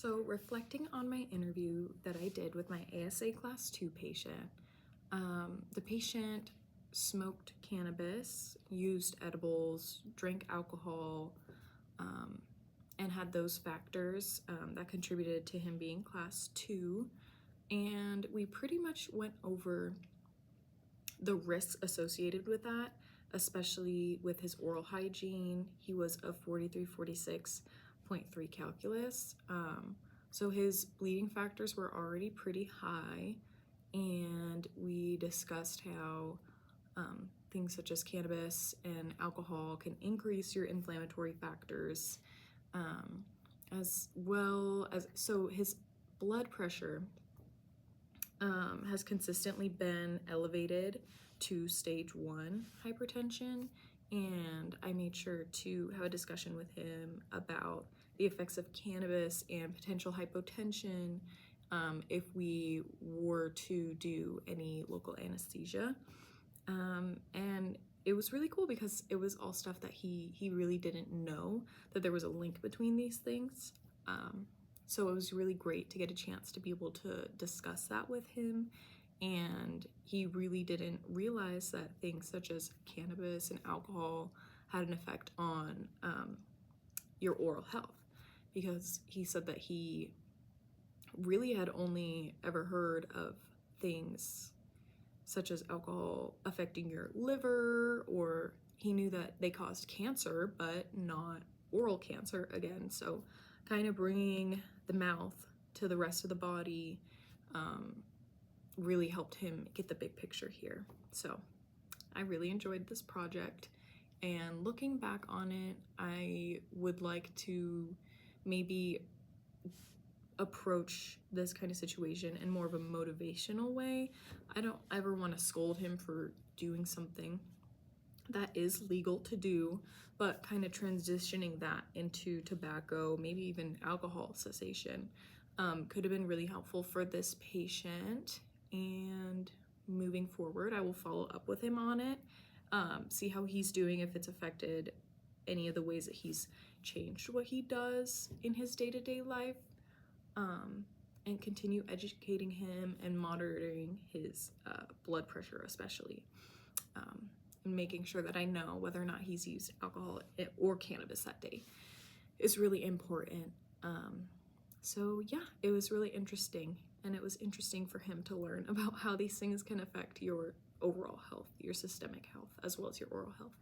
So reflecting on my interview that I did with my ASA Class 2 patient, the patient smoked cannabis, used edibles, drank alcohol, and had those factors that contributed to him being Class 2. And we pretty much went over the risks associated with that, especially with his oral hygiene. He was a 43-46.3 calculus. So his bleeding factors were already pretty high, and we discussed how things such as cannabis and alcohol can increase your inflammatory factors, as well as, so his blood pressure has consistently been elevated to stage 1 hypertension, and I made sure to have a discussion with him about the effects of cannabis and potential hypotension if we were to do any local anesthesia. And it was really cool because it was all stuff that he really didn't know that there was a link between these things. So it was really great to get a chance to be able to discuss that with him, and he really didn't realize that things such as cannabis and alcohol had an effect on your oral health, because he said that he really had only ever heard of things such as alcohol affecting your liver, or he knew that they caused cancer, but not oral cancer again. So kind of bringing the mouth to the rest of the body really helped him get the big picture here. So I really enjoyed this project, and looking back on it, I would like to maybe approach this kind of situation in more of a motivational way. I don't ever want to scold him for doing something that is legal to do, but kind of transitioning that into tobacco, maybe even alcohol cessation, could have been really helpful for this patient. And moving forward, I will follow up with him on it, see how he's doing, if it's affected any of the ways that he's changed what he does in his day-to-day life, and continue educating him and monitoring his blood pressure especially, and making sure that I know whether or not he's used alcohol or cannabis that day is really important. So yeah, it was really interesting, and it was interesting for him to learn about how these things can affect your overall health, your systemic health, as well as your oral health.